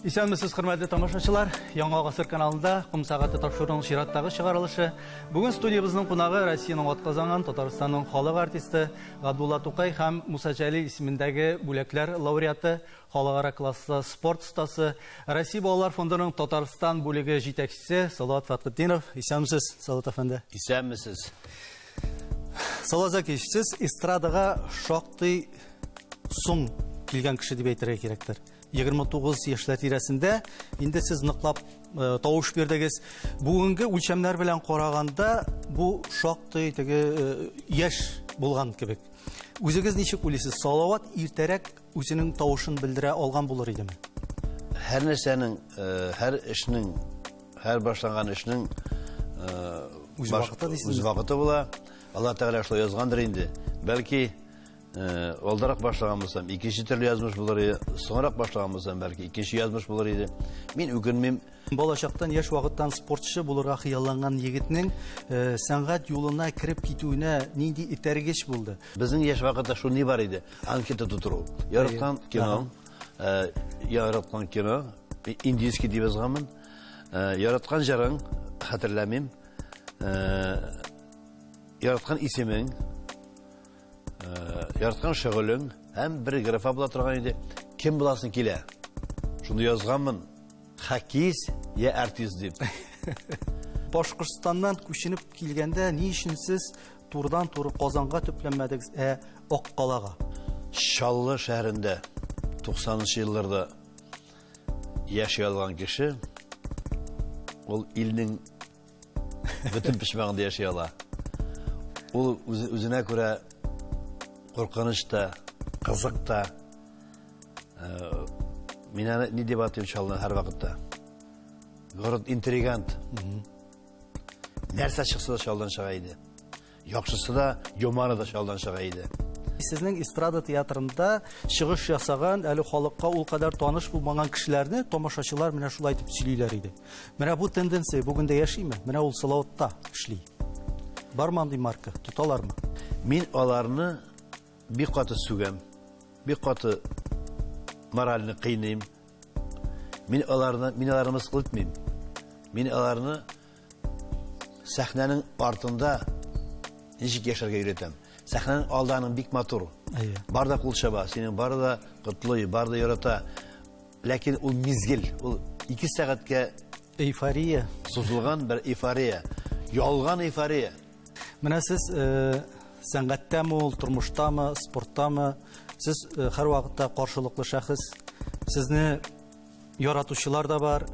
Исәнмесез, хөрмәтле тамашачылар. Яңа гасыр каналында Кум сәгате тапшыруның чираттагы чыгарылышы. Бүген студиябызның кунагы Россиянең атказанган Татарстанның халык артисты Габдулла Тукай һәм Муса Җәлил исемендәге бүләкләр лауреаты, халыкара класслы спорт остасы, Россия балалар фондының Татарстан бүлеге җитәкчесе Салават Фатхетдинов. Исәнмесез, Салават әфәнде. Исәнмесез. Салават зәки, сез эстрадага шактый соң килгән кеше дип әйтергә кирәктер. 29 яшьләр тирәсендә инде сез ныклап тавыш бирдегез. Бүгенге үлчәмнәр белән караганда бу шактый теге яшь булган кебек. Үзегез ничек уйлыйсыз? Салават иртәрәк үзенең тавышын белдерә алган булыр идеме? Һәр нәрсәнең, һәр эшнең, һәр башланган эшнең үз вакыты дисез. Үз вакыты була. Алла Тәгалә шулай язгандыр инде. Бәлки алдарак башлаган булсам, икенче төрле язмыш булыр иде. Соңрак башлаган булсам, бәлки икенче язмыш булыр иде. Мин үкенмим. Балачактан яшь вакыттан спортчы булырга хыялланган егетнең сәнгать юлына кирип китүенә нинди итәргеч булды? Безнең яшь вакытта шу ни бар иде? Анкета тутыру. Яраткан кино, индийский дип язганмын. Яраткан җырың хәтерләмим. Яраткан исемең, яраткан шөгылең һәм бер графа була торган иде. Кем буласың килә? Шуны язганмын. Хоккеист я артист дип. Башкортстаннан күченеп килгәндә ни өчен сез турыдан-туры Казанга төпләнмәдегез, Аккалага? Шаллы шәһәрендә 90-нчы елларда яши алган кеше ул илнең бөтен пишмагында яши ала. Ул үзенә күрә куркыныч та, кызык та. Мин аны ни дип атыйм Шаллыны һәр вакытта. Город интригант. Нәрсә чыкса да Шалдан чыга иде. Яхшысы да, йоманы да Шалдан чыга иде. Сезнең эстрада театрында чыгыш ясаган, әле халыкка ул кадәр таныш булмаган кешеләрне тамашачылар менә шулай дип сөйлиләр иде. Менә бу тенденция бүгендә яшиме? Менә ул Салаватта эшли. Бармы андый марка? Тоталармы? Мин аларны бик каты сүгәм. Бик каты моральны кыйныйм. Мин аларны мыскыл итмим. Мин аларны сәхнәнең артында ничек яшәргә өйрәтәм. Сәхнәнең алданың бик матур. Бар да кул чаба, синең бар да котлый, бар да ярата. Ләкин ул мизгел, ул 2 сәгатькә Эйфория. Сузылган бер эйфория. Ялган эйфория. Менә сез сәнгатьтәме ул, тормыштамы, спорттамы, сез һәр вакытта каршылыклы шәхес. Сезне яратучылар да бар,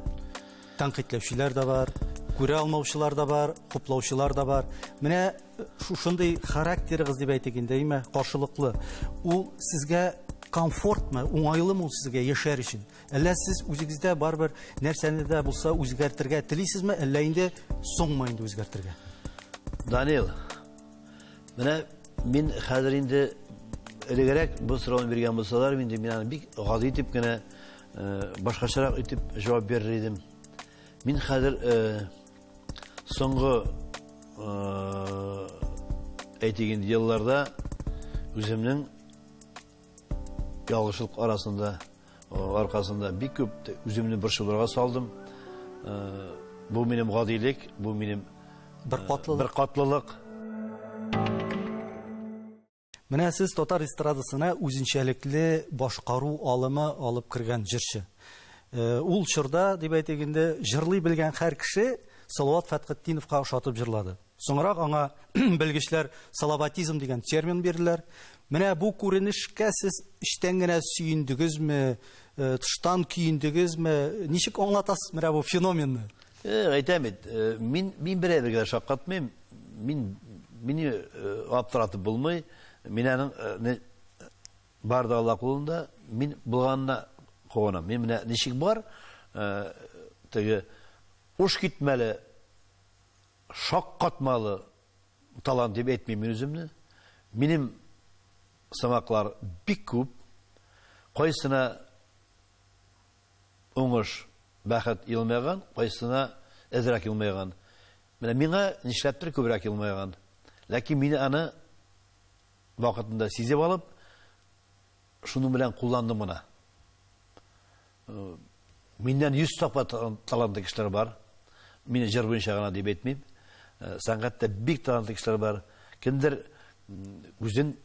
тәнкыйтьләүчеләр да бар, күрә алмаучылар да бар, хуплаучылар да бар. Менә шушындый характерыгыз дип әйтик инде, әйме, каршылыклы. Ул сезгә комфортмы, уңайлымы ул сезгә яшәр өчен? Әллә сез үзегездә барбер нәрсәне дә булса үзгәртергә телисезме, әллә инде соңмы инде үзгәртергә? Данил, менә мин хәзер инде элегрәк бу сорауны биргән булсалар, инде мин аны бик гади итеп кенә башкачарак итеп җавап бирер идем. Мин хәзер соңгы әйтегән елларда үземнең ялгышлык аркасында бик күп үземне борчуларга салдым. Бу минем гадилек, бу минем бер катлылык. Менә сез татар эстрадасына үзенчәлекле башкару алымы алып кергән җырчы. Ул чорда дип әйтгәндә җырлый белгән һәр кеше Салават Фатхетдиновка ошатып җырлады. Соңрак аңа белгечләр салаватизм дигән термин бирделәр. Менә бу күренешкә сез иштән генә сөендегезме, тыштан киендегезме? Ничек аңлатасыз менә бу феноменны? Әйтәм бит, мин берәбергә шаккатмыйм. Мине аптыратып булмый. Минәнең бар да Алла кулында, мин булганына куанам. Мин менә ничек бар, теге уш китмәле, шаккатмалы талант дип әйтмим мин үземне. Минем самаклар бик күп. Кайсына уңыш, бәхет илмәгән, кайсына әзрәк илмәгән. Менә миңа нишләптер күбрәк илмәгән. Ләкин мин аны вакытында сизеп алып, шуның белән кулландым гына. Миннән 100 тапа талантлы кешеләр бар. Мине җыр буенча гына дип әйтмим. Сәнгатьтә бик талантлы кешеләр бар. Кемдер үзен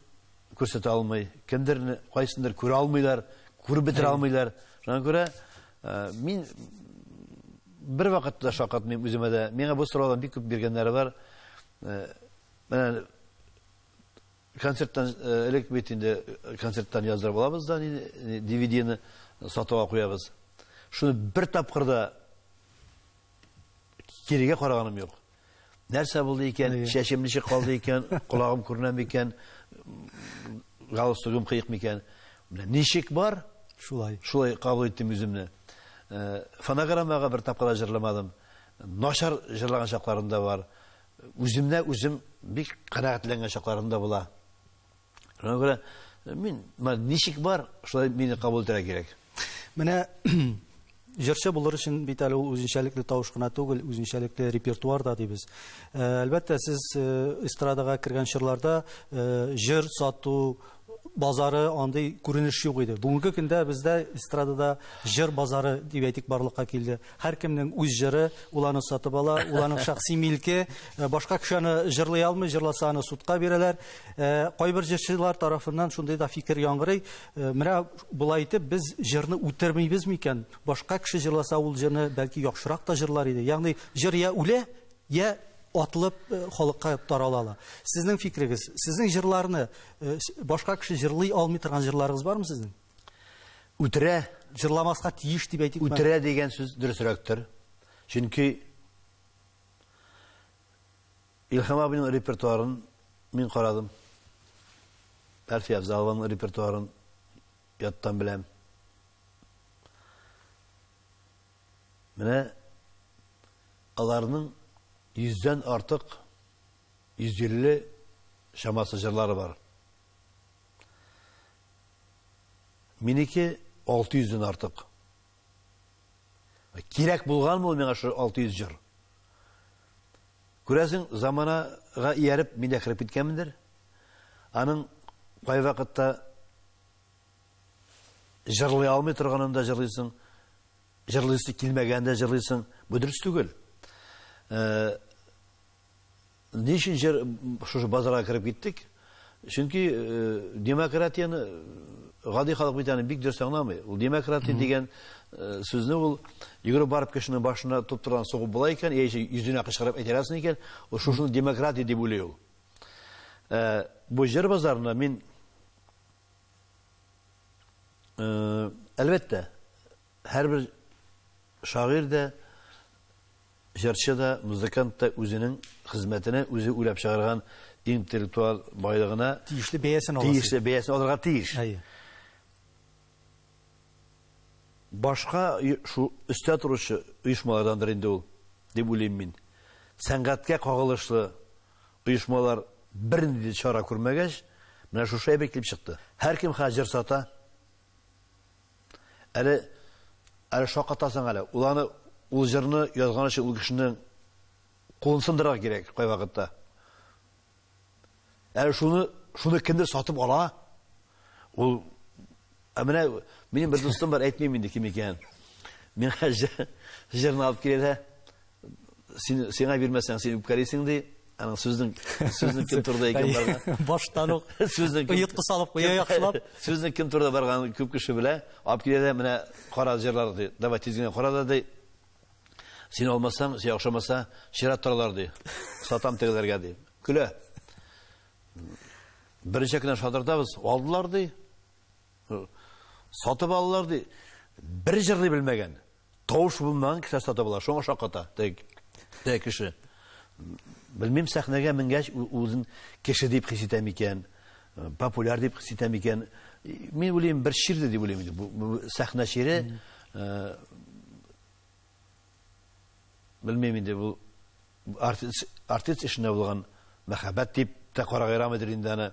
күрсәтә алмый, кемдер кайсындыр күрә алмыйлар, күреп бетерә алмыйлар. Шуңа күрә мин бер вакытта шакатмыйм үземә дә. Миңа бу сорауларны бик күп биргәннәре бар. Менә концерттан элек бит инде концерттан яздырып алабыз да, DVD-ны сатуга куябыз. Шуны бер тапкырда кирегә караганым юк. Нәрсә булды икән, чәчем ничек калды икән, колагым күренәме икән, галстугым кыек микән. Ничек бар? Шулай кабул иттем үземне. Фонограммага бер тапкыр җырламадым. Начар җырлаган чакларым да бар. Үземне үзем бик канәгатьләнгән чакларым да була. Шуңа күрә мин ничек бар, шулай мине кабул итәргә кирәк. Менә җырчы булыр өчен бит әле ул үзенчәлекле тавыш кына түгел, үзенчәлекле репертуар да дибез. Әлбәттә, сез эстрадага кергән чорларда җыр сату базары андый күренеш юк иде. Бүгенге көндә бездә эстрадада җыр базары дип әйтик барлыкка килде. Һәркемнең үз җыры, ул аны сатып ала, ул аның шәхси милке, башка кеше аны җырлый алмый, җырласа аны судка бирәләр. Кайбер җырчылар тарафыннан шундый да фикер яңгырый. Менә булай итеп, без җырны үтермибез микән? Башка кеше җырласа, ул җырны бәлки яхшырак та җырлар иде. Ягъни җыр я үлә, я атылып халыкка тарала. Сезнең фикрегез, сезнең җырларны башка кеше җырлый алмый торган җырларыгыз бармы сезнең? Үтерә, Җырламаска тиеш дип әйтик. үтерә дигән сүз дөресрәктер. Чөнки Илһам абыйның репертуарын мин карадым. Әлфи Абзалованың репертуарын яттан беләм. Менә аларның 100-дән артык 150 шамасы җырлары бар. Минеке 600-дән артык. Кирәк булганмы ул миңа шу 600 җыр? Күрәсең, заманага ияреп мин дә кирип киткәнмендер. Аның кай вакытта җырлый алмый торганында җырлыйсың, җырлыйсы килмәгәндә җырлыйсың. Бу дөрес түгел. Ничек җыр шушы базарга кирип киттек? Чөнки демократияны гади халык бит аны бик дөрес аңламый. Ул демократия дигән сүзне ул йөгереп барып кешенең башына туп торган сугып була икән, яисә йөзенә кычкырып әйтәсең икән, ул шушыны демократия дип уйлый ул. Бу җыр базарына мин әлбәттә һәрбер шагыйрь дә, җырчы да, музыкант та үзенең хезмәтенә үзе уйлап чыгарган интеллектуаль байлыгына тиешле бәясен алырга тиеш. Башка шу өстә торучы оешмалардандыр инде ул, дип уйлыйм мин. Сәнгатькә кагылышлы оешмалар бернинди чара күрмәгәч, менә шушы әйбер килеп чыкты. Һәркем хәҗер сата. Әле шакатасың әле. Ул җырны язган өчен ул кешенең кулын сындырырга кирәк кай вакытта. Әле шуны кемдер сатып ала? Ул менә минем бер дустым бар, әйтмим инде кем икән. Миңа җырны алып килә. Сиңа бирмәсәң, син үпкәлисең ди. Аның сүзнең кем турда икән барган. Баштан ук уйытка салып куя яхшылап. Сүзнең кем турда барган күп кеше белә. Алып килә, менә кара җырлар ди. Давай тизгенә кара да ди. Син алмасаң, син яхшымаса, шират торалар ди. Сатам тегеләргә ди. Көлә. Беренче көнә шатырдабыз, алдылар ди. Сатып алалар ди. Бер җырлый белмәгән. Тавыш булмаган кеше сатып ала. Шуңа шаката. Тәй кеше. Белмим, сәхнәгә менгәч үзен кеше дип хис итә микән, популяр дип хис итә микән. Мин уйлыйм, бер шир дип уйлыйм инде. Бу сәхнә шире, белмим инде, бу артист эшенә булган мәхәббәт дип тә карагырамыдыр инде аны.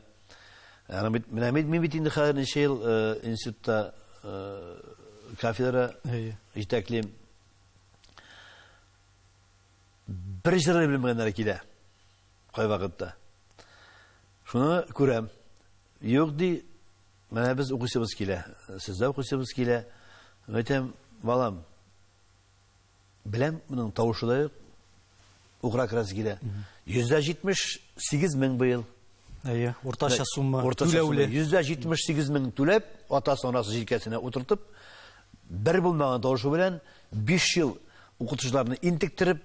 Менә мин бит инде хәзер ничә ел институтта кафедра җитәклим. Бер җыры белмәгәннәр килә. Кай вакытта. Шуны күрәм. Юк ди, менә без укысыбыз килә. Сездә укысыбыз килә. Әйтәм, балам, Беләм, моның тавышы да уграк раз килә. 178 мең быел. Әйе, уртача сумма Орташа сумма. түләүле. 178 мең түләп, атасы анасы җилкәсенә утыртып, бер булмаган тавышы белән 5 ел укытучыларны интектереп,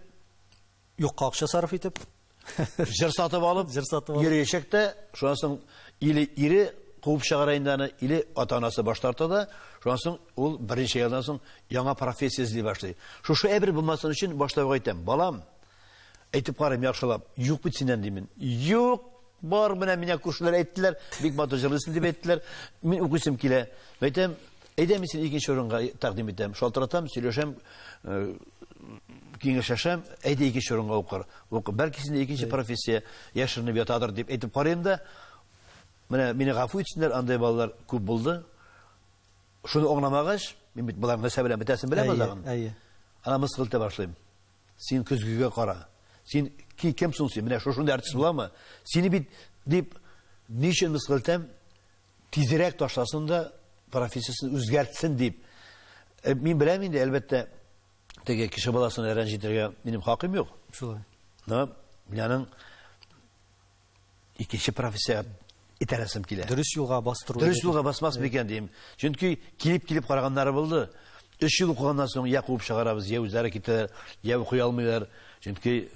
Юкка акча сарыф итеп. җыр сатып алып, Җыр сатып алып. йөрәчәктә, шуннан соң ире куып чыгарайынданы, или ата-анасы баш тарта да, шуннан соң ул беренче елдан соң яңа профессия эзли башлый. Шушы әбер булмасын өчен башта әйтәм, балам, әйтеп карыйм яхшылап, юк бит синнән димен. Юк, бар менә менә күршеләр әйттеләр, бик матур җырлыйсың дип әйттеләр. Мин укыйсым килә. Әйтәм, әйдәм син икенче урынга тәкъдим итәм. Шалтыратам, сөйләшәм, киңәшәшәм, әйдә икенче урынга укыр. Бәлки синдә икенче профессия яшеренеп ятадыр дип әйтеп карыйм да, менә мине гафу итсеннәр, андай балалар күп булды. Шуны аңламагач, мин бит буларны сәбәләп бетәсен беләм азагын. Әйе. Ана мыскылта башлыйм. Син көзгегә кара. Син кем соң син? Менә шушында артист буламы? Сине бит дип ничен мыскылтам, тизрәк ташласын да профессиясын үзгәртсен дип. Мин беләм инде, әлбәттә, теге кеше баласын рәнҗитергә минем хакым юк. Шулай. Но минең икенче профессия итәрәсем килә. Дөрес юлга бастыру. Дөрес юлга басмас микән дим. Чөнки килеп караганнары булды. 3 ел укыганнан соң я куып чыгарабыз, я үзләре китәләр, я укый алмыйлар. Чөнки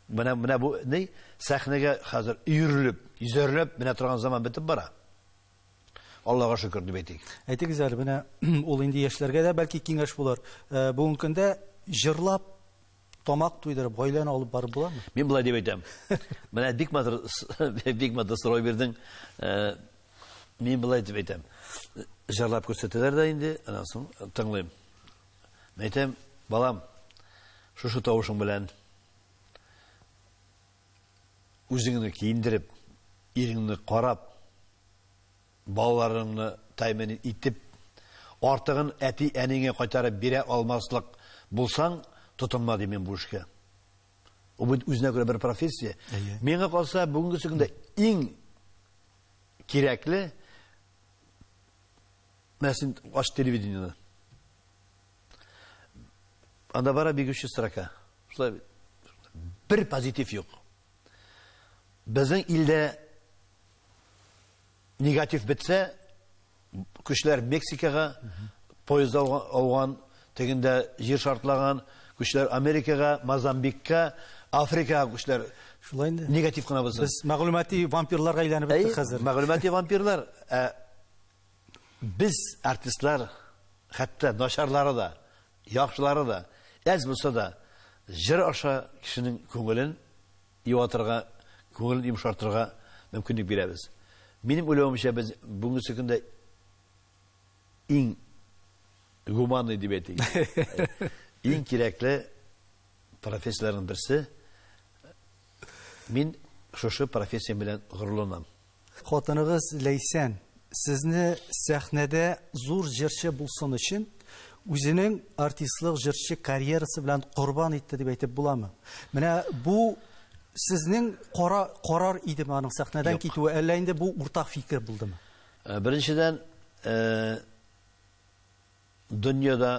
менә бу ни сәхнәгә хәзер өйрелеп, изөрләп менә торган заман бетеп бара. Аллага шөкер дип әйтик. Әйтегез әле, менә ул инде яшьләргә дә бәлки киңәш булыр. Бүгенге көндә җырлап тамак туйдырып, гаиләне алып барып буламы? Мин булай дип әйтәм. Менә бик матур сорау бирдең. Мин булай дип әйтәм. Җырлап күрсәтәләр дә инде, аннан соң тыңлыйм. Мен әйтәм, балам, шушы тавышың белән үзеңне киендереп, иреңне карап, балаларыңны тәэмин итеп, артыгын әти әнеңә кайтарып бирә алмаслык булсаң, тотынма дим мин бу эшкә. Ул бит үзенә күрә бер профессия. Миңа калса, бүгенге көндә иң кирәкле мәсәлән, аш телевидениене. Анда бара бигүче строка. Шулай бер позитив юк. Безнең илдә негатив бетсә, көчләр Мексикага поезд алган, тегендә җир шартлаган, көчләр Америкага, Мозамбикка, Африкага көчләр Шулай инде. негатив кына булсын. Без мәгълүмати вампирларга әйләнеп беттек хәзер. Мәгълүмати вампирлар. Biz артистлар, хәтта начарлары да, яхшылары да, әз булса да, җыр аша кешенең күңелен юатырга, күңелен йомшартырга мөмкинлек бирәбез. Минем уйлавымча, без бүгенге көндә иң гуманный дип әйтик. Иң кирәкле профессияләрнең берсе, мин шушы профессия белән горурланам. Хатыныгыз Ләйсән, сезне сәхнәдә зур җырчы булсын өчен үзенең артистлык җырчы карьерасы белән курбан итте дип әйтеп буламы? Менә бу сезнең карар идеме аның сәхнәдән китүе, әллә инде бу уртак фикер булдымы? Беренчедән, дөньяда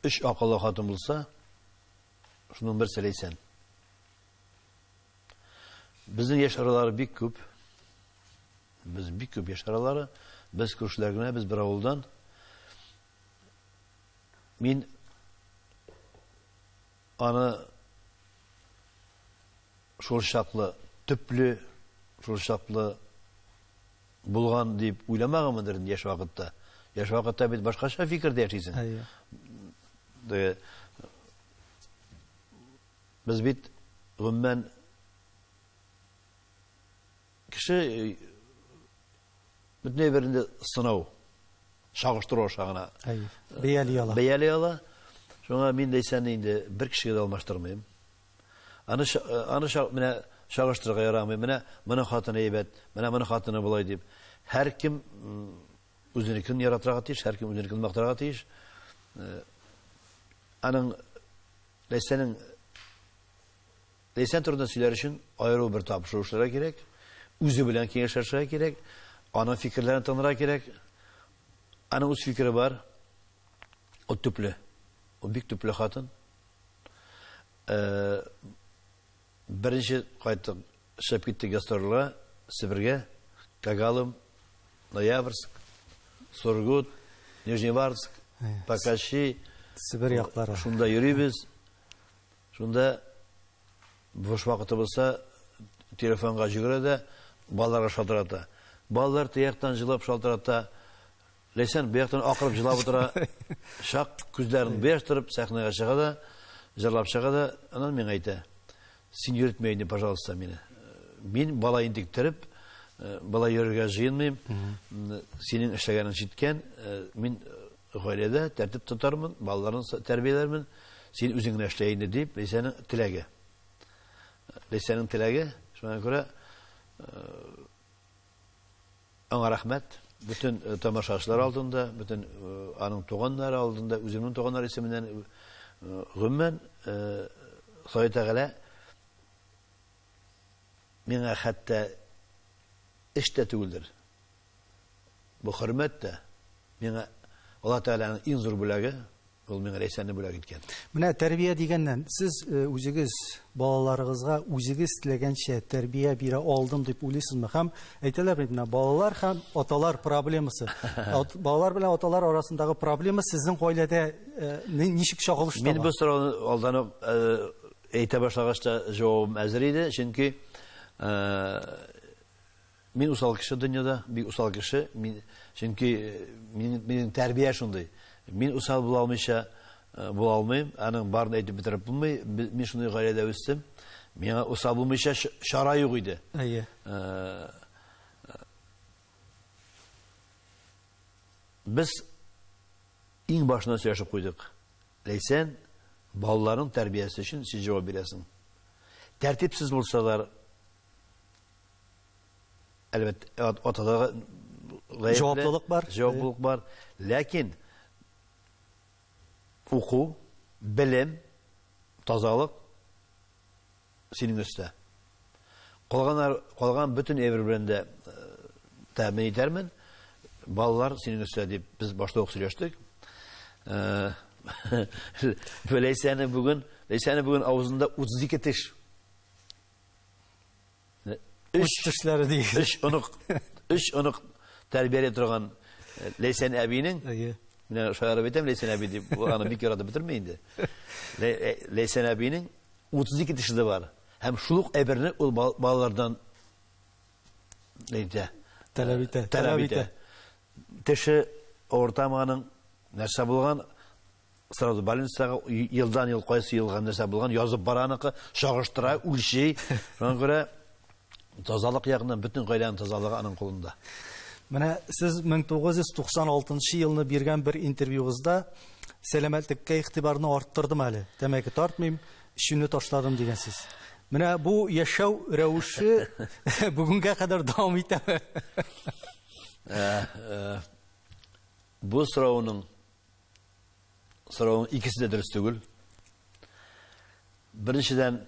3 акыллы хатын булса, шуның берсе Ләйсән. Безнең яшь аралары бик күп. Без бик күп яшь аралары, без күршеләр генә, без бер авылдан. Мин аны шул чаклы төпле, шул чаклы булган дип уйламаганмындыр яшь вакытта. Яшь вакытта бит башкача фикердә яшисең. Без бит гомумән кеше бөтенләй берендә сынау, шагыштыру шагына. Бәяли ала. Шуңа мин Ләйсәнне инде бер кешегә дә алмаштырмыйм. Аны менә шагыштырырга ярамый. Менә моның хатыны әйбәт, менә моның хатыны булай дип. Һәр кем үзенекен яратырга тиеш, һәр кем үзенекен мактарга тиеш. Аның Ләйсән турында сөйләр өчен аеру бер тапшырышлар кирәк. Үзе белән киңәшергә кирәк. Аның фикерләрен танырга кирәк. Аның үз фикере бар. О төпле. ул бик төпле хатын. Беренче кайтып шәп китте гастрольгә Себергә, Кагалым, Ноябрьск, Сургут, Нижневартовск, Покащи, Себер яклары. шунда йөрибез. Шунда буш вакыты булса, телефонга җигерә дә балаларга шалтырата. Балалар тияктан җылап шалтырата. Ләйсән бияктан акырып җылап утыра. Шак күзләрен бештырып сәхнәгә чыга да, җырлап чыга да, аннан миңа әйтә: "Син йөртмә инде, пожалуйста, мине. Мин бала интектереп, бала йөрергә җыенмыйм. Синең эшләгәнең җиткән. Мин гаиләдә тәртип тотармын, балаларны тәрбияләрмен. Син үзең генә эшлә инде", дип, Ләйсәнең теләге. Ләйсәнең теләге, шуңа күрә аңа рәхмәт. Bütün тамашачылар алдында, bütün аның туганнары алдында, үземнең туганнар исеменнән гомумән Ходай Тәгалә миңа хәтта эштә түгелдер. Бу хөрмәт тә миңа Алла Тәгаләнең иң зур бүләге, ул миңа Ләйсәнне бүләк иткән. Менә тәрбия дигәннән, сез үзегез балаларыгызга үзегез теләгәнчә тәрбия бирә алдым дип уйлыйсызмы? Һәм әйтәләр бит, менә балалар һәм аталар проблемасы. Балалар белән аталар арасындагы проблема сезнең гаиләдә ничек чагылыш таба? Мин бу сорауны алданып әйтә башлагачта җавабым әзер иде, чөнки мин усал кеше дөньяда, бик усал кеше, чөнки минем тәрбия шундый. Мин усал була алмыйча була алмыйм, аның барын әйтеп бетереп булмый. Мин шундый гаиләдә үстем. Миңа усал булмыйча чара юк иде. Әйе. Без иң башына сөйләшеп куйдык. Ләйсән, балаларның тәрбиясе өчен син җавап бирәсең. Тәртипсез булсалар, әлбәттә, атадагы Җаваплылык бар. Җаваплылык бар. Ләкин уку, белем, тазалык синең өстә. Калган bütün әйбер белән дә тәэмин итәрмен. Балалар синең өстә дип без башта ук сөйләштек. Ләйсәне бүген авызында 32 теш. Үч тешләре дигез. Үч онык тәрбияле торган Ләйсән әбинең, Әйе. менә шаярып әйтәм, Ләйсән әби дип, аны бик яратып бетермәй инде. Ләйсән әбинең 32 теше дә бар. Һәм шул ук әйберне ул балалардан Таләп итә. Теше ортаманың нәрсә булган, сразу больницага елдан ел кайсы елган нәрсә булган, язып бараныкы, шагыштыра, үлчей. Шуңа күрә тазалык ягыннан bütün гаиләнең тазалыгы аның кулында. Менә сез 1996 елны биргән бер интервьюгызда сәламәтлеккә игътибарны арттырдым әле. Тәмәке тартмыйм, эшне ташладым дигәнсез. Менә бу яшәү рәвеше бүгенгә кадәр дәвам итә. Бу сорауның икесе дә дөрес түгел. Беренчедән,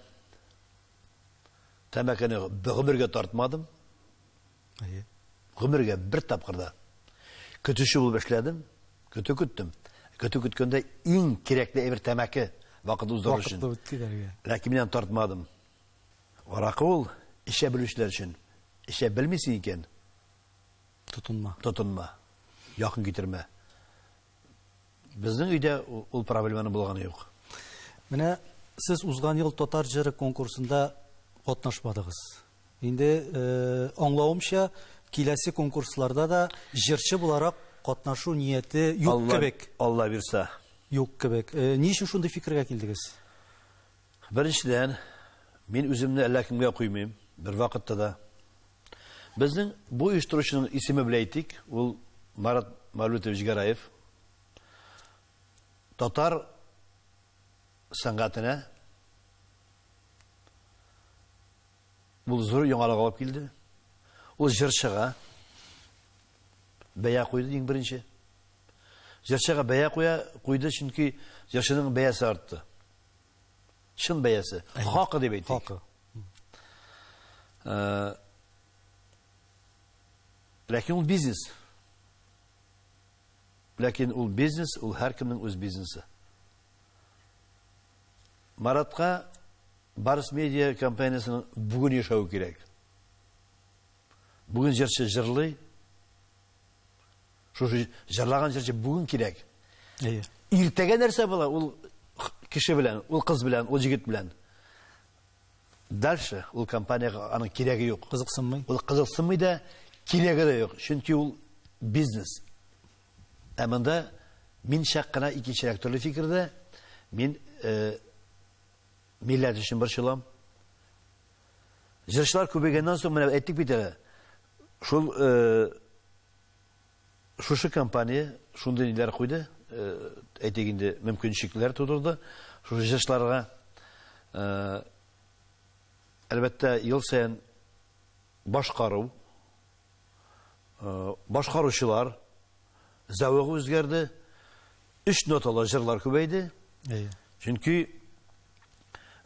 тәмәкене гомергә тартмадым. Әйе. Гомергә бер тапкырда көтүче булып эшләдем, көттем. Көтү көткәндә иң кирәкле әйбер тәмәке вакыт уздыру өчен. Ләкин мин тартмадым. Аракы ул эчә белүчеләр өчен. Эчә белмисең икән, тотынма. Якын китермә. Безнең өйдә ул проблеманы булганы юк. Менә сез узган ел татар җыры конкурсында катнашмадыгыз. Инде аңлавымча, киләсе конкурсларда да җырчы буларак катнашу нияте юк кебек. Алла бирсә. Юк кебек. Ни өчен шундый фикергә килдегез? Беренчедән, мин үземне әллә кемгә куймыйм, бер вакытта да. Безнең бу оештыручының исеме белән әйтик, ул Марат Мәүлүтович Гараев. Татар сәнгатенә ул зур яңалык алып килде. Ул җырчыга бәя куйды иң беренче. Җырчыга бәя куйды, чөнки җырчының бәясе артты. Шын бәясе. Хакы дип әйтик. Хакы. Ләкин ул бизнес. Ләкин ул бизнес, ул һәркемнең үз бизнесы. Маратка Барыс медиа компаниясының бүген яшәү кирәк. Бүген җырчы җырлый. Шушы җырлаган җырчы бүген кирәк. Иртәгә нәрсә була? Ул кеше белән, ул кыз белән, ул җигет белән. Дальше ул компанияга аның кирәге юк. Кызыксынмый. Ул кызыксынмый да, кирәге дә юк. Чөнки ул бизнес. Ә монда мин шәк кына икенчерәк төрле фикердә. Мин милләт өчен борчылам. Җырчылар күбәйгәннән соң менә әйтик бит әле. Шул шушы компания шундый ниләр куйды. Әйтик инде мөмкинчекләр тудырды. Шушы җырчыларга әлбәттә ел саен башкару, башкаручылар зәвыгы үзгәрде. 3 ноталы җырлар күбәйде. Чөнки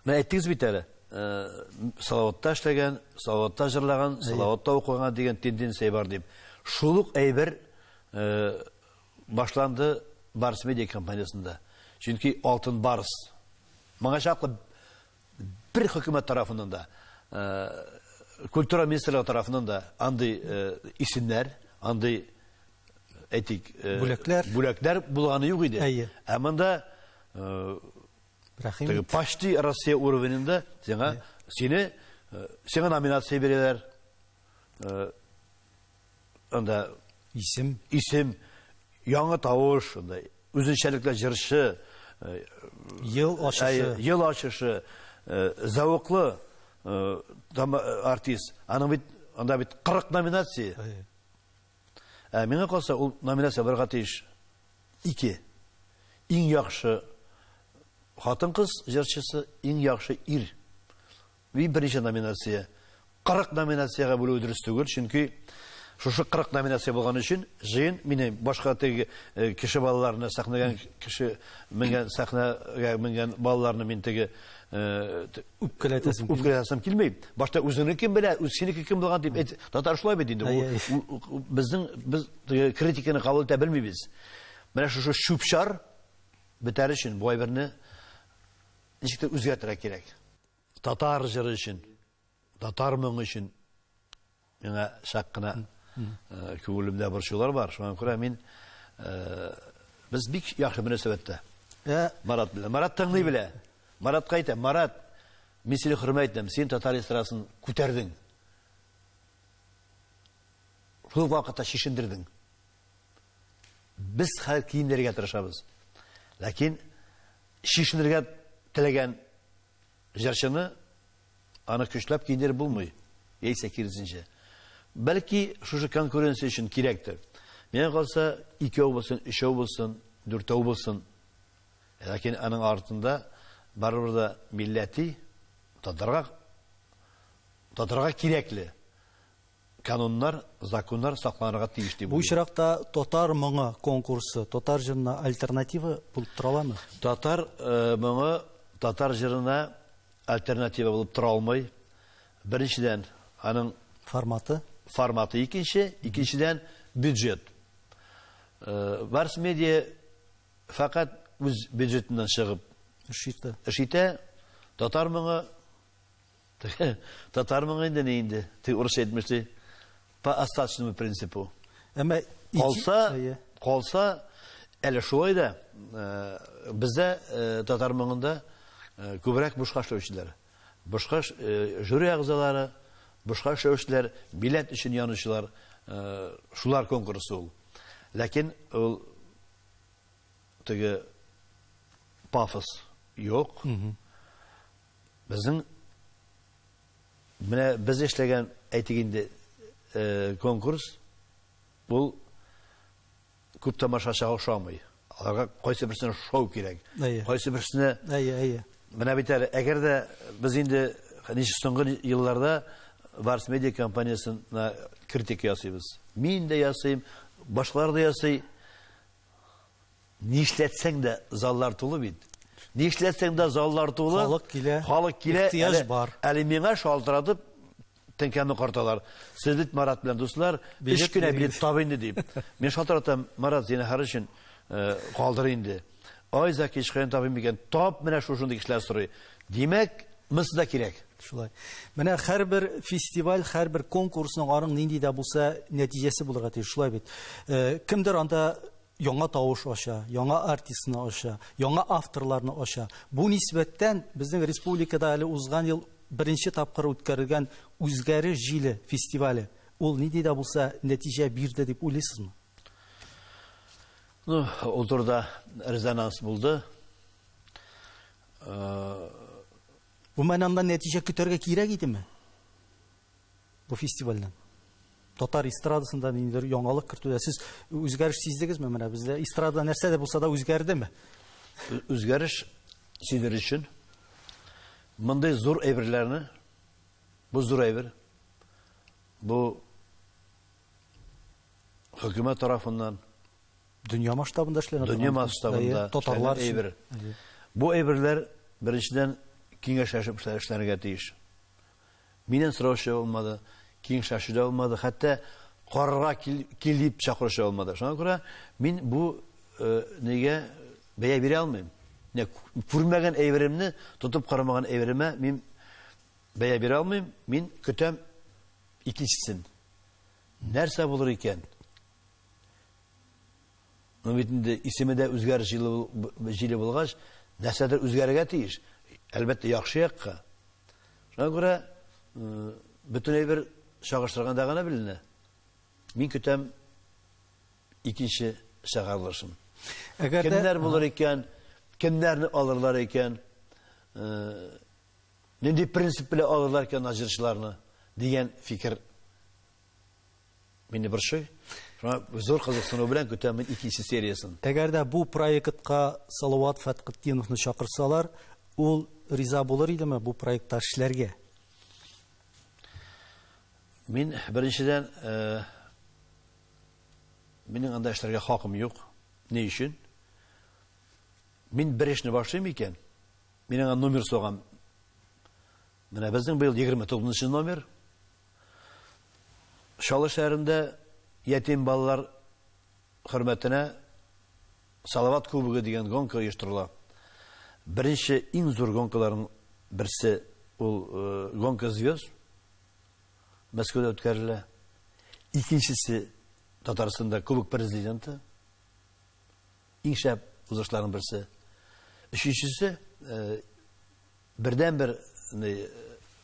мен әйттегез бит әле, Салаватта эшләгән, Салаватта җырлаган, Салаватта укыган дигән тенденция бар дип. Шулык әйбер башланды Барыс медиа компаниясында. Чөнки Алтын Барыс моңа чаклы бер хөкүмәт тарафыннан да, культура министрлыгы тарафыннан да андый исемнәр, андый әйтик бүләкләр булганы юк иде. Ә монда почти Россия уровенендә сиңа номинация бирәләр. Анда исем, яңа тавыш, үзенчәлекле җырчы, ел ачышы, зәвыклы артист. Анда бит 40 номинация. Миңа калса, ул номинация барга тиеш 2. Иң яхшы хатын-кыз җырчысы, иң яхшы ир. Беренче номинация. 40 номинацияга бүлү дөрес түгел, чөнки шушы 40 номинация булган өчен җыен мине башка теге кеше балаларны сахнага кеше менгән сахнага менгән балаларны мин теге үпкәләтәсем килмәй. Башта үзеңне кем белә, синеке кем булган дип татар шулай бит инде. Без критиканы кабул итә белмибез. Менә шушы шупшар бетәр өчен бу әйберне ничек үзгәртергә кирәк. Татар җыры өчен, татар моңы өчен миңа шак кына күңелемдә борчулар бар. Шуңа күрә мин без бик яхшы мөнәсәбәттә. Марат белән. Марат тыңлый белә. Маратка әйтә, Марат, мин сине хөрмәт итәм, син татар эстрадасын күтәрдең. Шул вакытта шишендердең. Без хәл киемнәргә тырышабыз. Ләкин шишендергә теләгән җырчыны аны көчләп киендереп булмый. Яисә киресенчә. Бәлки шушы конкуренция өчен кирәктер. Миңа калса 2 булсын, 3 булсын, 4 булсын. Ләкин аның артында барыбер да милләти татарга кирәкле кануннар, законнар сакланырга тиеш дип. Бу очракта татар моңы конкурсы, татар җырына альтернатива булып тора аламы? Татар моңы татар җырына альтернатива булып тора алмый. Беренчедән, аның форматы, икенчедән бюджет. Барыс медиа фақат үз бюджетыннан чыгып эшитә. Татар моңы инде не инде? Ты урысча әйтмешли, по остаточному принципу. Калса, әле шулай да бездә татар моңында күбрәк бушка эшләүчеләр. Бушка жюри әгъзалары, бушка эшләүчеләр, билет өчен янучылар, шулар конкурсы ул. Ләкин ул теге пафос юк. Безнең менә без эшләгән әйтик инде конкурс бул күп тамашачыга охшамый. Аларга кайсы берсенә шоу кирәк. Кайсы берсенә менә бит әле әгәр дә без инде соңгы елларда Барыс медиа компаниясына критика ясыйбыз. Мин дә ясыйм, башкалар да ясый. Нишләтсәң дә заллар тулы бит. Нишләтсәң дә заллар тулы. Халык килә. Ихтияҗ бар. Әле миңа шалтыратып тәңкәмне карталар. Сез бит Марат белән дуслар, 3 көнә билет табынды дип. Мин шалтыратам, Марат, сине һәр өчен калдыр инде. Айза кичкән табым икән. Тап менә шушындый кешеләр сорый. Димәк, мысы да кирәк. Шулай. Менә һәрбер фестиваль, һәрбер конкурсның арың нинди дә булса нәтиҗәсе булырга тиеш. Шулай бит. Кемдер анда яңа тавыш аша, яңа артистны аша, яңа авторларны аша. Бу нисбәттән безнең республикада әле узган ел беренче тапкыр үткәрелгән Үзгәреш җиле фестивале. Ул нинди дә булса нәтиҗә бирде дип уйлыйсызмы? Ну, ул турыда резонанс булды. Бу мәнәндә нәтиҗә көтәргә кирәк идеме? Бу фестивальдән. Татар эстрадасында ниндидер яңалык кертүдә сез үзгәреш сиздегезме? Менә бездә эстрада нәрсә дә булса да үзгәрдеме? Үзгәреш сиздер өчен мондай зур әйберләрне, бу зур әйбер, бу хөкүмәт тарафыннан, Дөнья масштабында эшләнә. дөнья масштабында татарлар әйбер. Бу әйберләр беренчедән киңәшләшеп эшләргә тиеш. Миннән сораучы булмады, киңәшләшүдә булмады, хәтта карарга килеп чакырышы булмады. Шуңа күрә мин бу нигә бәя бирә алмыйм. Не күрмәгән әйберемне, тотып карамаган әйберемә мин бәя бирә алмыйм. Мин көтәм икенчесен. Нәрсә булыр икән? Ну бит инде исеме дә үзгәреш җиле булгач, нәрсәдер үзгәрергә тиеш. Әлбәттә яхшы якка. Шуңа күрә бөтен әйбер чагыштырганда гына беленә. Мин көтәм икенче чыгарылышын. Кемнәр булыр икән, кемнәрне алырлар икән, нинди принцип белән алырлар икән аҗырчыларны дигән фикер мине борчый. Зур кызыксыну белән көтәм икенче сериясын. Әгәр дә бу проектка Салават Фәтхетдиновны чакырсалар, ул риза булыр идеме бу проектта эшләргә? Мин беренчедән минем анда эшләргә хакым юк. Ни өчен? Мин бер эшне башлыйм икән. Мин аңа номер согам. Менә безнең быел 29-нчы номер. Шалы шәһәрендә ятим балалар хөрмәтенә Салават кубогы дигән гонка оештырыла. Беренче иң зур гонкаларның берсе ул гонка звезд. Мәскәүдә үткәрелә. Икенчесе Татарстанда кубок президенты. Иң шәп узышларның берсе. Өченчесе бердән-бер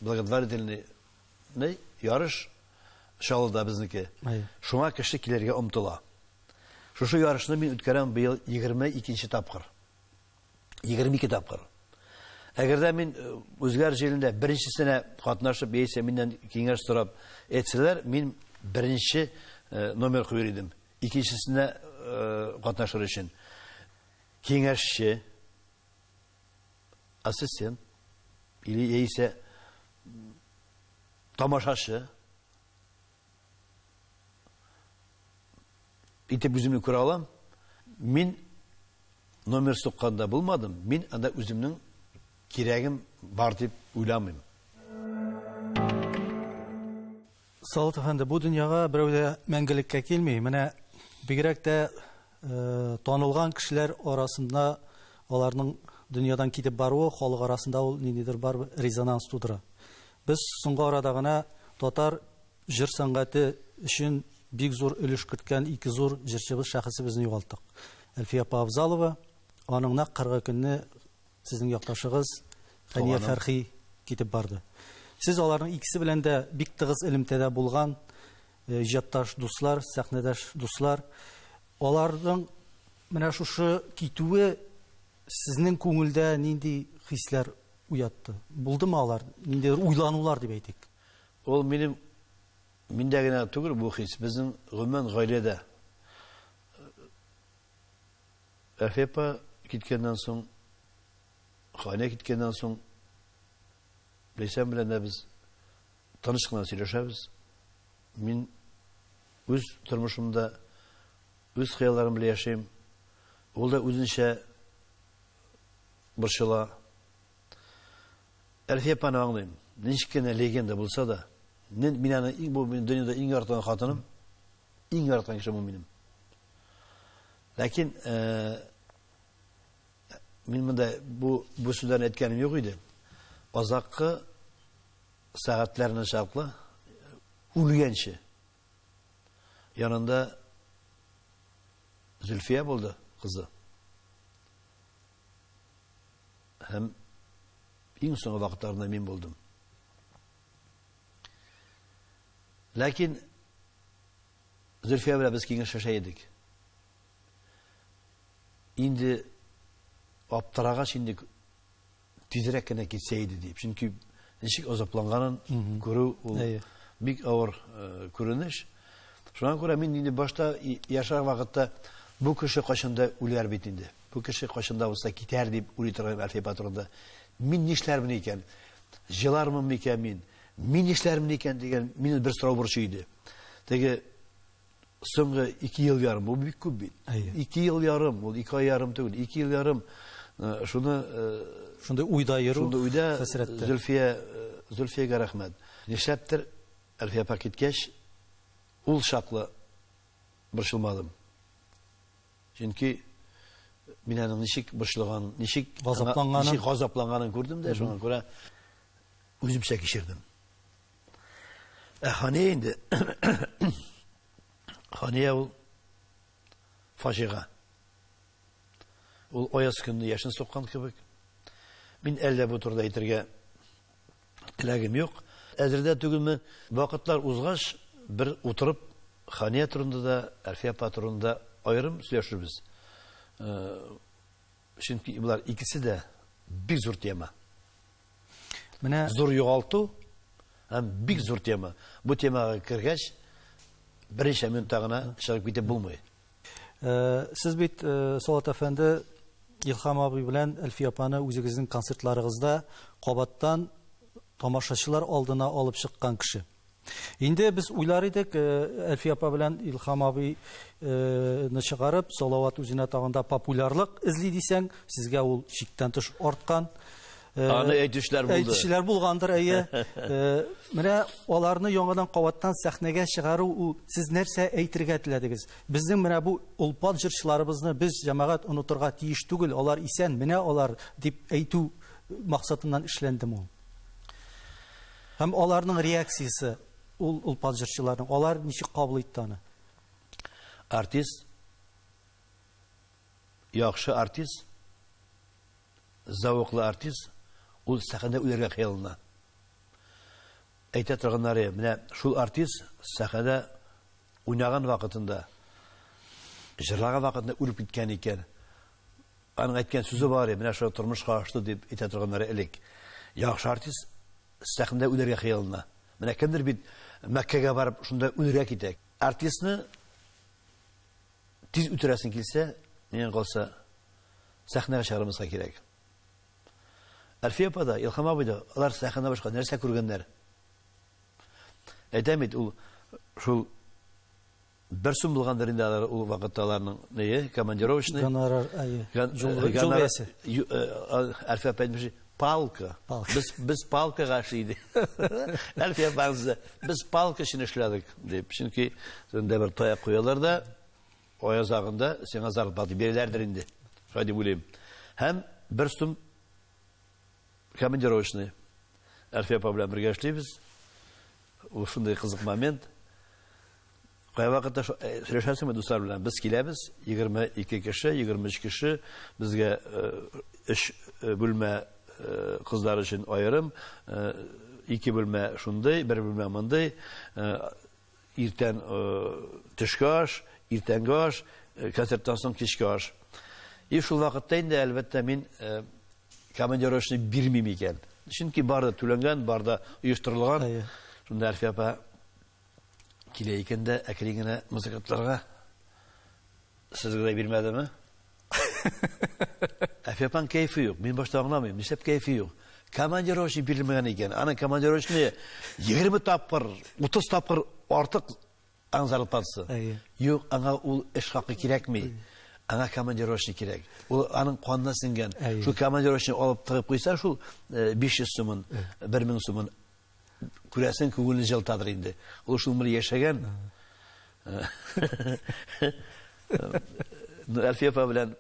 благотворительный ярыш Шалыда безнеке. Шуңа кеше килергә омтыла. Шушы ярышны мин үткәрәм быел 22-нче тапкыр. 22 тапкыр. Әгәр дә мин үзгәреш җилендә беренчесенә катнашып, яисә миннән киңәш сорап әйтсәләр, мин беренче номер куер идем. Икенчесенә катнашыр өчен киңәшче, ассистент или яисә тамашачы итеп үземне күрә алам. Мин номер сукканда булмадым. Мин анда үземнең кирәгем бар дип уйламыйм. Салават әфәнде, бу дөньяга берәү дә мәңгелеккә килми. Менә бигрәк тә танылган кешеләр арасында аларның дөньядан китеп баруы халык арасында ул ниндидер бар резонанс тудыра. Без соңгы арада гына татар җыр сәнгате өчен бик зур өлеш керткән ике зур җырчыбыз шәхесебезне югалттык. Әлфия Павзалова, аның нәкъ 40 көнне сезнең якташыгыз Хәния Фәрхи китеп барды. Сез аларның икесе белән дә бик тыгыз элемтәдә булган иҗатташ дуслар, сәхнәдәш дуслар. Аларның менә шушы китүе сезнең күңелдә нинди хисләр уятты? Булдымы алар? Нинди уйланулар дип әйтик? Ул миндә генә түгел бу хис, безнең гомумән гаиләдә. Әфепа киткәннән соң, Хәния киткәннән соң, Ләйсән белән дә без таныш кына сөйләшәбез. Мин үз тормышымда үз хыялларым белән яшәйм. Ул да үзенчә борчыла. Әлфияпаны аңлыйм. Ничек кенә легенда булса да, мин аны бу дөньяда иң яратган хатыным, иң яраткан кешем минем. Ләкин Мин монда бу сүздән әйткәнем юк иде. Азаккы сәгатьләрне чаклы үлгәнче. Янында Зөлфия булды, кызы. Һәм иң соңгы вакытларында мин булдым. Ләкин Зөлфия белән без киңәшләшә идек. Инде аптырагач инде тизрәк кенә китсә иде дип. Чөнки ничек азапланганын күрү ул бик авыр күренеш. Шуңа күрә мин инде башта яшар вакытта бу кеше кашында үләр бит инде. Бу кеше кашында булса китәр дип уйлый торган Әлфия патронда. Мин нишләрмен икән? Җылармын микән мин? Мин нишләрмен икән дигән мине бер сорау борчый иде. Теге соңгы 2 ел ярым бу бик күп бит. 2 ел ярым, ул 2 ай ярым түгел, 2 ел ярым. Шуны шунда уйда йөрү, шунда уйда хәсрәттә. Зөлфиягә рәхмәт. Нишләптер Әлфия апа киткәч ул шаклы борчылмадым. Чөнки мин аның ничек борчылганын, ничек газапланганын күрдем дә, шуңа күрә үземчә кичердем. Хания инде Хания ул фаҗига. Ул аяз көнне яшен суккан кебек. Мин әллә бу турыда әйтергә теләгем юк. Әзердә түгелме, вакытлар узгач бер утырып Хания турында да, Әлфия апа турында аерым сөйләшербез. Чөнки булар икесе дә бик зур тема. Менә Зур югалту һәм бик зур тема. Бу темага кергәч беренче минутта гына чыгып китеп булмый. Сез бит Салат әфәнде Илһам абый белән Әлфия апаны үзегезнең концертларыгызда кабаттан тамашачылар алдына алып чыккан кеше. Инде без уйлар идек, Әлфия апа белән Илһам абый чыгарып, Салават үзенә тагында популярлык эзли дисәң, сезгә ул чиктән тыш арткан. Аны әйтүчләр булды. Әйтүчләр булгандыр, әйе. Менә аларны яңадан кабаттан сәхнәгә чыгару, сез нәрсә әйтергә теләдегез? Безнең менә бу улпат җырчыларыбызны без җәмәгать онытырга тиеш түгел, алар исән, менә алар дип әйтү максатыннан эшләндем ул. Һәм аларның реакциясе, ул улпат җырчыларның, алар ничек кабул итте аны? Артист, яхшы артист, зәвыклы артист, ул сәхнәдә үләргә хыялына. Әйтә торганнары, менә шул артист сәхнәдә уйнаган вакытында, җырлаган вакытында үлеп киткән икән. Аның әйткән сүзе бар, менә шул тормышка ашты дип әйтә торганнары элек. Яхшы артист сәхнәдә үләргә хыялына. Менә кемдер бит Мәккәгә барып шунда үләргә китә. Артистны тиз үтерәсен килсә, миңа калса сәхнәгә чыгармаска кирәк. Әлфия апа да, Илһам абый да, алар сәхнәдә башка нәрсә күргәннәр. Әйтәм бит, ул шул бер сум булгандыр инде алар ул вакытталарның нее, командировочный. Гонорар, җылбәсе. Әлфия апа әйтмеши, палка. Без палкага эшлидек. Әлфия апа, без палка өчен эшләдек дип. Чөнки сендә бер таяк куялар да, аяз агында сиңа зарплата бирәләрдер инде. Шулай дип уйлыйм. Һәм бер сум командировочный. Әлфия апа белән бергә эшлибез. Ул шундый кызык момент. Кая вакытта сөйләшәсеңме дуслар белән? Без киләбез, 22 кеше, 23 кеше, безгә 3 бүлмә кызлар өчен аерым, 2 бүлмә шундый, 1 бүлмә мондый, иртән төшке аш, иртәнге аш, концерттан соң кичке аш. И шул вакытта инде әлбәттә мин командировочный бирмим икән. Чөнки барда түләнгән, барда оештырылган. Шунда Әлфия апа килә икән дә әкрен генә музыкантларга сезгә бирмәдеме? Әлфия апаның кайфы юк. Мин башта аңламыйм, нишләп кайфы юк? Командировочный бирелмәгән икән. Аның командировочный 20 тапкыр, 30 тапкыр артык аңзарлатасы. Юк, аңа ул эш хакы кирәкми. Аңа командировочный кирәк. Ул аның канына сиңгән. Шул командировочный алып тыгып куйса, шул 500 сумын, 1000 сумын күрәсен күңелне җылтадыр инде. Ул шул мир яшәгән. Әлфия апа белән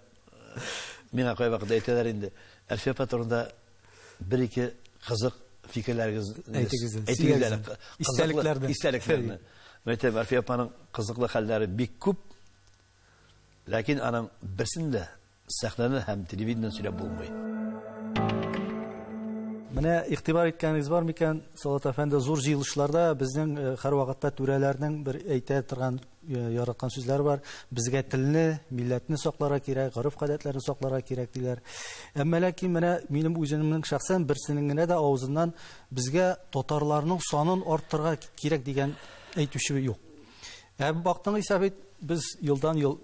Миңа кай вакытта әйтәләр инде. Әлфия патронда бер-ике кызык фикерләрегез Әйтегез. Истәлекләрне. Мәктәп Әлфия апаның кызыклы хәлләре бик күп. Ләкин аның берсендә сәхнәне һәм телевидениене сөйләп булмый. Менә игътибар иткәнегез бар микән, Салат әфәнде, зур җыелышларда безнең һәрвакытта түрәләрнең бер әйтә торган яраткан сүзләр бар. Безгә телне, милләтне сакларга кирәк, гореф-гадәтләрне сакларга кирәк диләр. Әмма ләкин менә минем үземнең шәхсән берсенең генә дә авызыннан безгә татарларның санын арттырырга кирәк дигән әйтүче юк. Бактың исәп без елдан-ел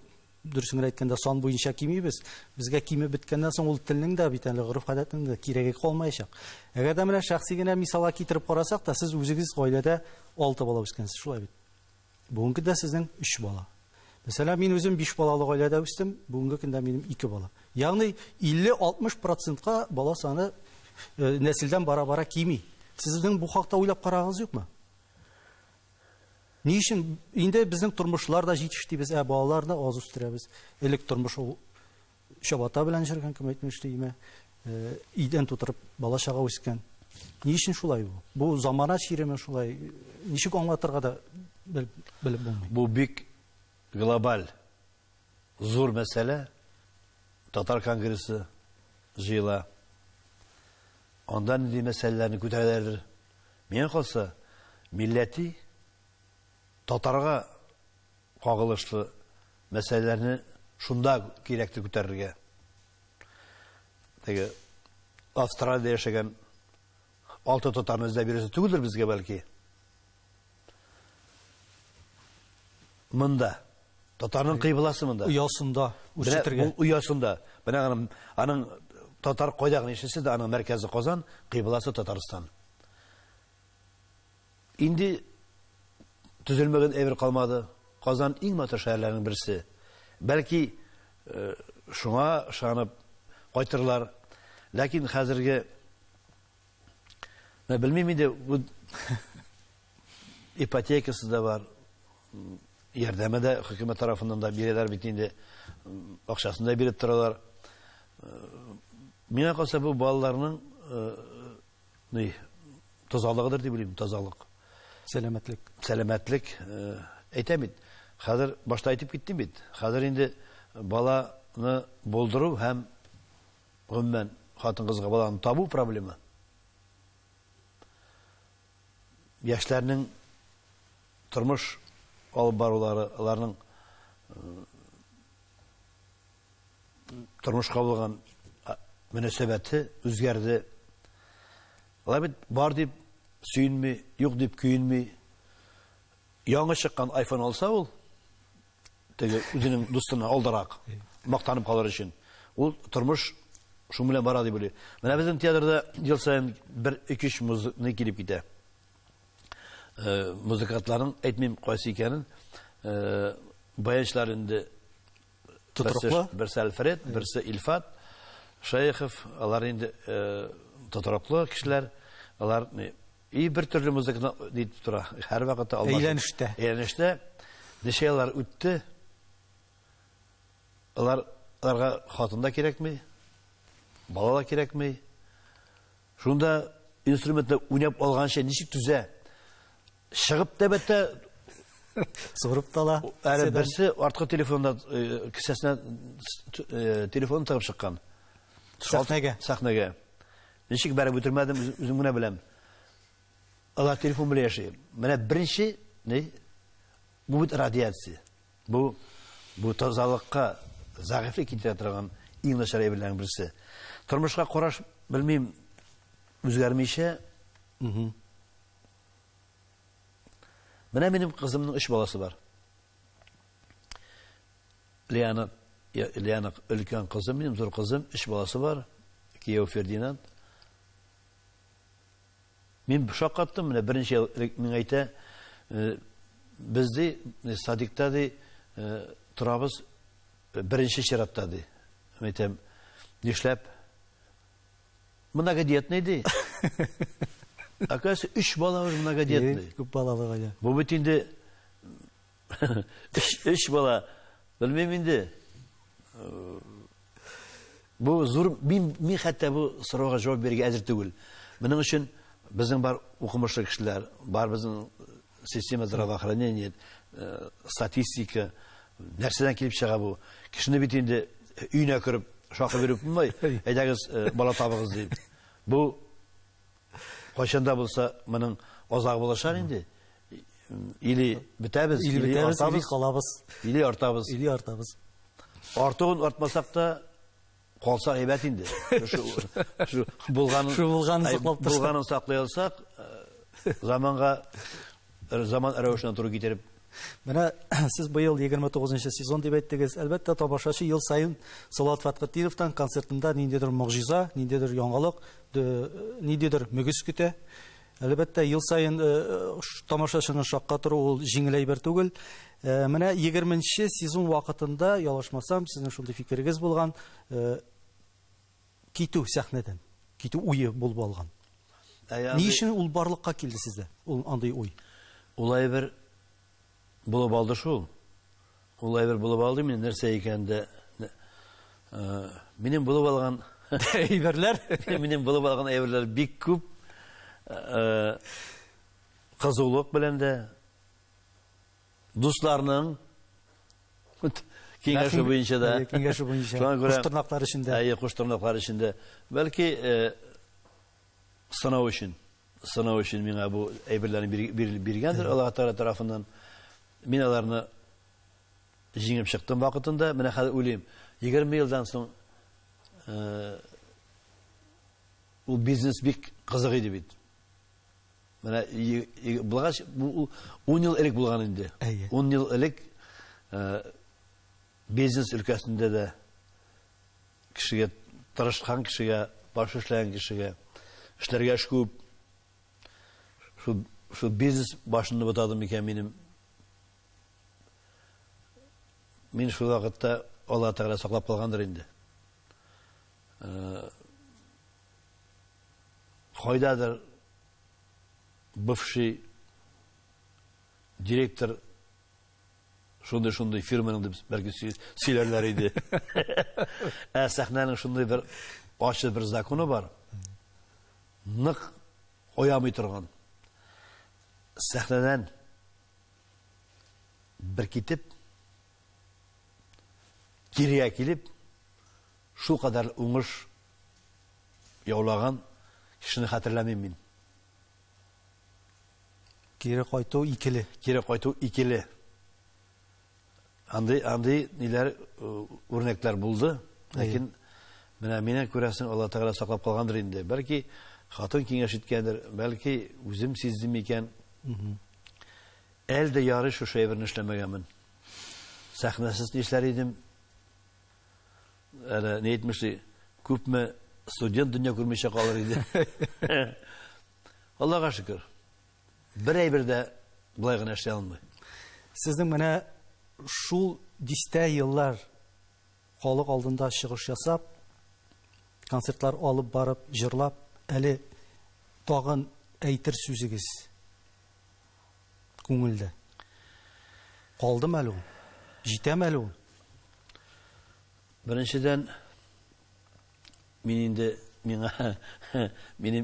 дөресен әйткәндә сан буенча кимибез. Безгә кимеп беткәннән соң ул телнең дә бит әле гореф-гадәтнең дә кирәге калмаячак. Әгәр дә менә шәхси генә мисалга китереп карасак та, сез үзегез гаиләдә 6 бала үскәнсез, шулай бит. Бүгенге дә сезнең 3 бала. Мәсәлән, мин үзем 5 балалы гаиләдә үстем, бүгенге көндә минем 2 бала. Ягъни 50-60%-ка бала саны нәселдән бара-бара кими. Сезнең бу хакта уйлап карагыз юкмы? Ни өчен инде безнең тормышлар да җитештибез, балаларны аз үстерәбез. Элек тормыш ул чабата белән җөргән, кем әйтмешти, идән тутырып бала чага үскән. Ни өчен шулай бу? Бу замана чиреме шулай? Ничек аңлатырга да белеп булмый. Бу бик глобаль зур мәсьәлә. Татар конгрессы җыела. Анда нинди мәсьәләләрне күтәрәләр? Миңа калса, милләти татарга кагылышлы мәсьәләләрне шунда кирәктер күтәрергә. Теге Австралиядә яшәгән 6 татарны эзләп бирәсе түгелдер безгә бәлки. Монда татарның кыйбласы монда. Уясында үрчетергә. Уясында. Менә аның татар кайда яшәсә дә аның мәркәзе Казан, кыйбласы Татарстан. Инде төзелмәгән әйбер калмады. Казан иң матур шәһәрләрнең берсе. Бәлки шуңа ышанып кайтырлар. Ләкин хәзерге мен белмим инде, бу ипотекасы да бар. Ярдәме дә хөкүмәт тарафыннан да бирәләр бит инде. Акчасын да биреп торалар. Миңа калса бу балаларның тазалыгыдыр дип уйлыйм, тазалык. Сәламәтлек әйтәм бит. Хәзер башта әйтеп киттем бит. Хәзер инде баланы булдыру һәм гомумән хатын-кызга баланы табу проблема. Яшьләрнең тормыш алып барулары, аларның тормышка булган мөнәсәбәте үзгәрде. Алар бит бар дип сөйнми, юк дип көйнми. Яңа чыккан iPhone алса ул, теге үзенең дустына алдарак, мактанып калыр өчен. Ул тормыш шу белән бара дип уйлый. Менә безнең театрда ел саен 1-2 музыкны килеп китә. Музыкантларның әйтмим кайсы икәнен, баянчылар инде берсе Альфред, берсе Илфат Шәйхов, алар инде тотыраклы кешеләр, алар бер төрле музыканы дип тора. Һәр вакытта әйләнештә ничә еллар үтте. Аларга хатын да кирәкми, бала да кирәкми. Шунда инструментны уйнап алганча ничек түзә? Чыгып тәбәттә сорып тала. Әле берсе арткы телефонда кесәсенә телефон тагып чыккан. Сәхнәгә. Ничек бәреп үтермәдем, үзем генә беләм. Алар телефон белән яши. Менә беренче, бу бит радиация. Бу тазалыкка зәгыйфлек китерә торган иң начар әйберләрнең берсе. Тормышка караш белмим үзгәрмичә. Менә минем кызымның 3 баласы бар. Лиана өлкән кызым, минем зур кызым, 3 баласы бар. Кияү Фердинанд. Мин шаккаттым, менә беренче мин әйтә, бездә садикта ди торабыз беренче чиратта ди. Әйтәм, нишләп? Многодетный ди. Оказывается, 3 бала уже многодетный. Күп балалы гаилә. Бу бит инде 3 бала. Белмим инде. Бу зур мин хәтта бу сорауга җавап бирергә әзер түгел. Моның өчен безнең бар укымышлы кешеләр, бар безнең система здравоохранения, статистика, нәрсәдән килеп чыга бу? Кешене бит инде өенә кереп шакы биреп булмый, әйдәгез бала табыгыз дип. Бу кайчанда булса моның азагы булачак инде. Или бетәбез, или артабыз, калабыз, или артабыз. или артабыз. Артыгын артмасак та калса әйбәт инде. Шу булганын саклый алсак, заман рәвешенә туры китереп. Менә сез быел 29-нчы сезон дип әйттегез. Әлбәттә, тамашачы ел сайын Салават Фаткатировтан концертында ниндидер могҗиза, ниндидер яңалык, ниндидер мөгез көтә. Әлбәттә, ел сайын тамашачының шакка тору ул җиңел әйбер түгел. Менә 20-нче сезон вакытында, ялгышмасам, сезнең шундый фикерегез булган, китү сәхнәдән, китү уе булып алган. Ни өчен ул барлыкка килде сездә? Ул андый уй. Ул әйбер булып алды шул. Ул әйбер булып алды, мен нәрсә икәнде. Минем булып алган әйберләр, минем булып алган әйберләр бик күп. Кызулык белән дә дусларның киңәше буенча да, киңәше буенча, куштырнаклар эчендә. Куштырнаклар эчендә. Бәлки сынау өчен миңа бу әйберләрне биргәндер Аллаһ Тәгалә тарафыннан. Мин аларны җиңеп чыктым вакытында. Менә хәзер уйлыйм, 20 елдан соң ул бизнес бик кызык иде бит. Менә булгач, бу 10 ел элек булган инде. 10 ел элек бизнес өлкәсендә дә кешегә тырышкан кешегә, баш эшләгән кешегә эшләргә күп. Шу бизнес башында бутадым икән минем. Мин шул вакытта Аллаһ Тәгалә саклап калгандыр инде. Кайдадыр бывший директор шундый фирманың дип бәлки сөйләрләр иде. Сәхнәнең шундый бер ачы бер законы бар. Нык оямый торган. Сәхнәдән бер китеп кирегә килеп, шул кадәр уңыш яулаган кешене хәтерләмим мин. Кире кайту икеле. Андый ниләр үрнәкләр булды. Ләкин менә мине күрәсең, Аллаһ Тәгалә саклап калгандыр инде. Бәлки хатын киңәш иткәндер, бәлки үзем сиздем икән. Әлдә ярый шушы әйберне эшләмәгәнмен. Сәхнәсез нишләр идем? Әле ни әйтмешли, күпме студент дөнья күрмичә калыр иде. Аллаһка шөкер. Бер әйбер дә булай гына эшләй алмый. Сезнең менә шул 10 еллар халык алдында чыгыш ясап, концертлар алып барып, җырлап, әле тагын әйтер сүзегез күңелдә. Калдымы әле ул? Җитәме әле ул? Беренчедән, минем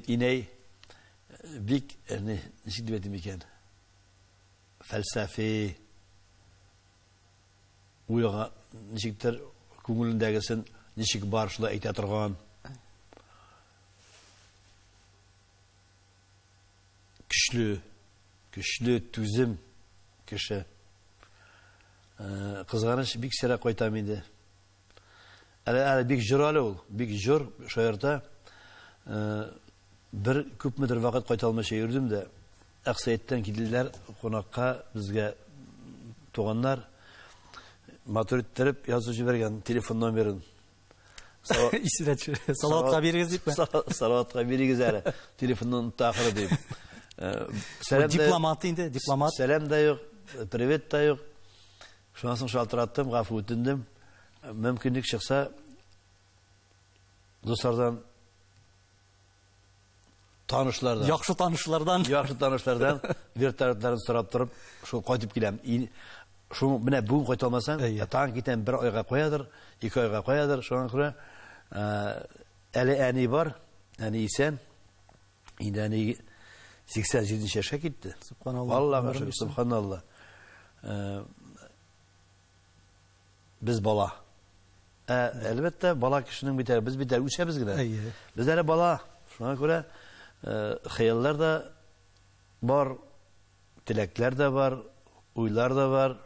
инәй бик, ничек дип әйтим икән, фәлсәфи, уйга ничектер күңелендәгесен ничек бар шулай әйтә торган. Көчле түзем кеше. Кызганыч бик сирәк кайтам инде. Әле бик җыралы ул, бик җыр шаярта. Бер күпмедер вакыт кайта алмыйча йөрдем дә, Аксәйттән килделәр кунакка безгә туганнар. Матур иттереп язып җибәргән телефон номерын. Салаватка бирегез дипме? Салаватка бирегез әле. Телефонын тахыры дип. Дипломат инде, дипломат. Сәлам да юк, привет та юк. Шуннан соң шалтыраттым, гафу үтендем. Мөмкинлек чыкса, дуслардан, танышлардан, яхшы танышлардан вертолетларын сорап торып, шул кайтып киләм. Шул менә бүген кайта алмасаң, таң китәм, 1 айга куядыр, 2 айга куядыр, шуңа күрә Әле әни бар, әни исән. Инде әни 87 яшькә китте. Субханалла. Аллаһка шөкер, субханалла. Без бала. Әлбәттә, бала кешенең битәр, без битәр үсәбез генә. Әйе. Без әле бала. Шуңа күрә хыяллар да бар, теләкләр дә бар, уйлар да бар.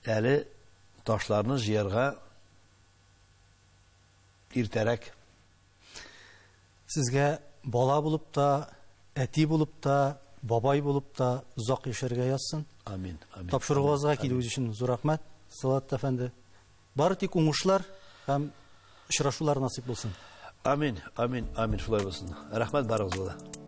Әле ташларны җыярга иртәрәк. Сезгә бала булып та, әти булып та, бабай булып та озак яшәргә язсын. Амин. Амин. Тапшыруыгызга килүегез өчен зур рәхмәт. Салат әфәнде. Бары тик уңышлар һәм очрашулар насыйп булсын. Амин. Амин. Амин. Шулай булсын. Рәхмәт барыгызга да.